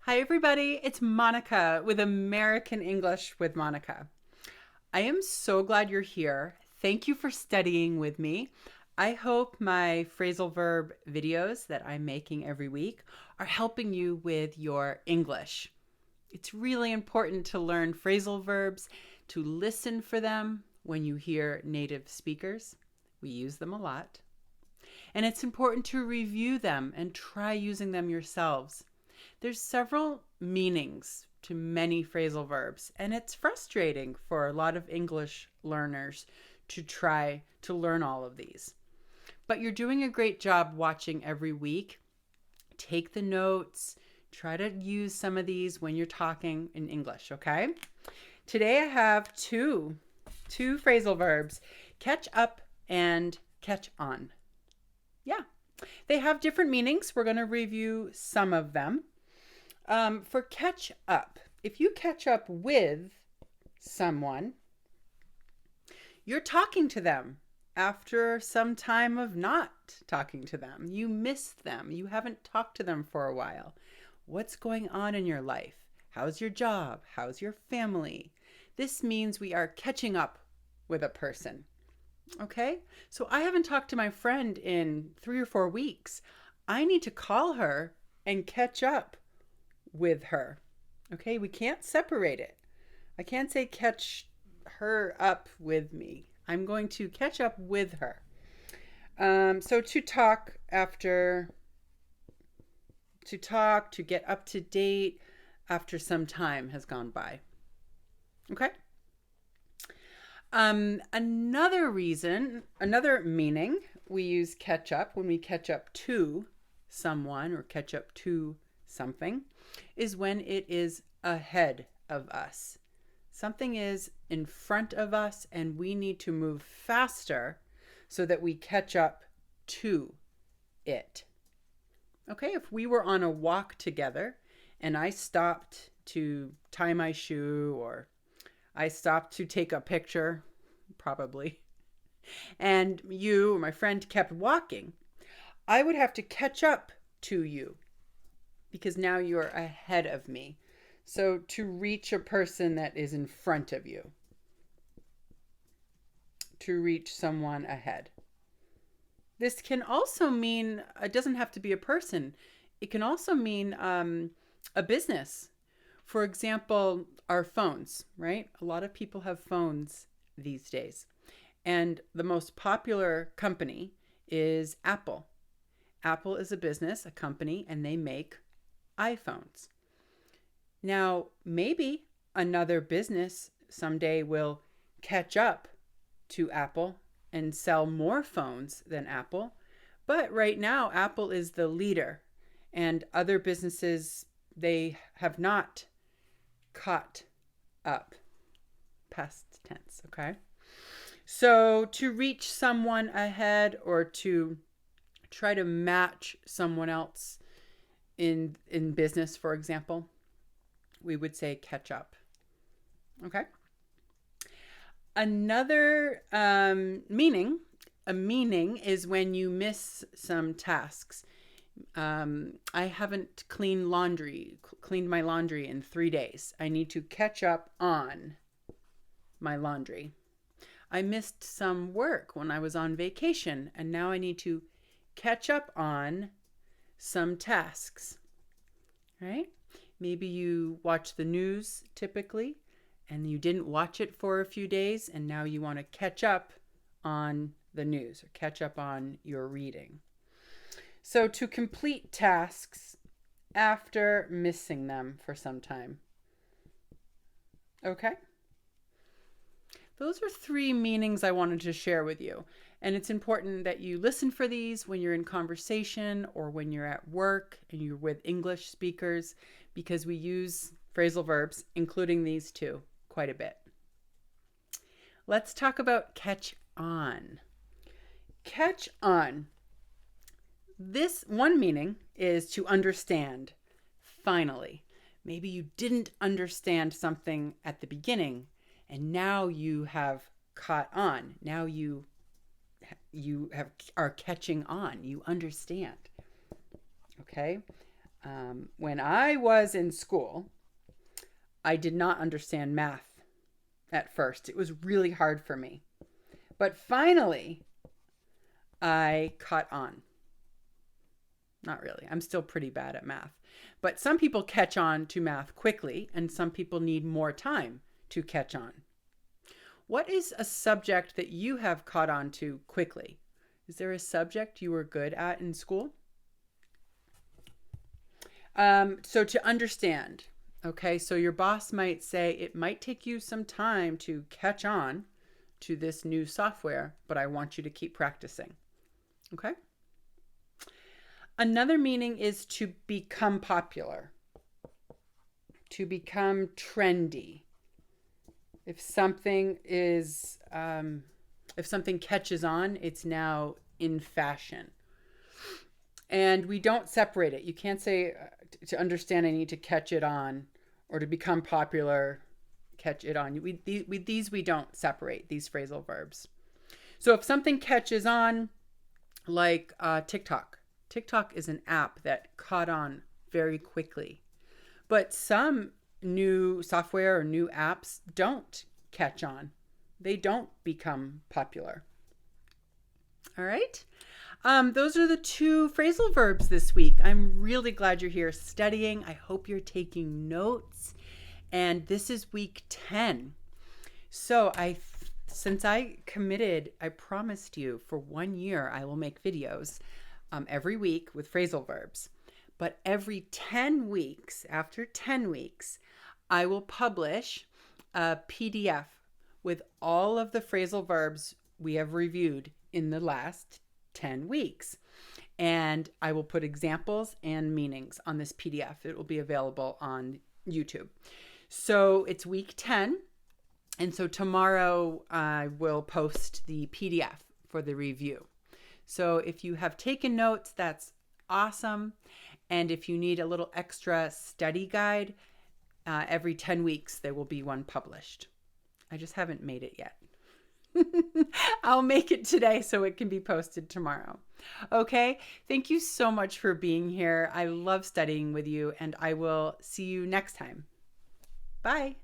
Hi, everybody. It's Monica with American English with Monica. I am so glad you're here. Thank you for studying with me. I hope my phrasal verb videos that I'm making every week are helping you with your English. It's really important to learn phrasal verbs, to listen for them when you hear native speakers. We use them a lot. And it's important to review them and try using them yourselves. There's several meanings to many phrasal verbs, and it's frustrating for a lot of English learners to try to learn all of these. But you're doing a great job watching every week. Take the notes, try to use some of these when you're talking in English, okay? Today I have two phrasal verbs, catch up and catch on. Yeah, they have different meanings. We're going to review some of them. For catch up, if you catch up with someone, you're talking to them after some time of not talking to them. You missed them. You haven't talked to them for a while. What's going on in your life? How's your job? How's your family? This means we are catching up with a person. Okay? So I haven't talked to my friend in 3 or 4 weeks. I need to call her and catch up with her. Okay? We can't separate it. I can't say catch her up with me. I'm going to catch up with her. So to talk after, to get up to date after some time has gone by. Okay? Another meaning we use catch up when we catch up to someone or catch up to something is when it is ahead of us. Something is in front of us and we need to move faster so that we catch up to it. Okay, if we were on a walk together and I stopped to tie my shoe or I stopped to take a picture, probably, and you or my friend kept walking, I would have to catch up to you because now you're ahead of me. So to reach a person that is in front of you, to reach someone ahead. This can also mean, it doesn't have to be a person. It can also mean a business. For example, our phones, right? A lot of people have phones these days. And the most popular company is Apple. Apple is a business, a company, and they make iPhones. Now, maybe another business someday will catch up to Apple and sell more phones than Apple. But right now, Apple is the leader, and other businesses, they have not caught up. Past tense, okay? So to reach someone ahead or to try to match someone else in business, for example, we would say catch up. Okay? Another meaning is when you miss some tasks. I haven't cleaned my laundry in 3 days. I need to catch up on my laundry. I missed some work when I was on vacation, and now I need to catch up on some tasks. Right? Maybe you watch the news typically, and you didn't watch it for a few days, and now you want to catch up on the news or catch up on your reading. So to complete tasks after missing them for some time. Okay? Those are 3 meanings I wanted to share with you. And it's important that you listen for these when you're in conversation or when you're at work and you're with English speakers, because we use phrasal verbs, including these 2, quite a bit. Let's talk about catch on. Catch on. This one meaning is to understand, finally. Maybe you didn't understand something at the beginning, and now you have caught on. Now you are catching on. You understand. Okay? When I was in school, I did not understand math at first. It was really hard for me. But finally, I caught on. Not really. I'm still pretty bad at math. But some people catch on to math quickly, and some people need more time to catch on. What is a subject that you have caught on to quickly? Is there a subject you were good at in school? So to understand, okay, so your boss might say it might take you some time to catch on to this new software, but I want you to keep practicing. Okay? Another meaning is to become popular, to become trendy. If something catches on, it's now in fashion. And we don't separate it. You can't say to understand I need to catch it on, or to become popular, catch it on. We don't separate these phrasal verbs. So if something catches on, like TikTok. TikTok is an app that caught on very quickly. But some new software or new apps don't catch on. They don't become popular. All right. Those are the 2 phrasal verbs this week. I'm really glad you're here studying. I hope you're taking notes. And this is week 10. So since I committed, I promised you for 1 year I will make videos every week with phrasal verbs. But every 10 weeks, after 10 weeks, I will publish a PDF with all of the phrasal verbs we have reviewed in the last 10 weeks. And I will put examples and meanings on this PDF. It will be available on YouTube. So it's week 10. And so tomorrow I will post the PDF for the review. So if you have taken notes, that's awesome. And if you need a little extra study guide, every 10 weeks there will be one published. I just haven't made it yet. I'll make it today so it can be posted tomorrow. Okay, thank you so much for being here. I love studying with you, and I will see you next time. Bye.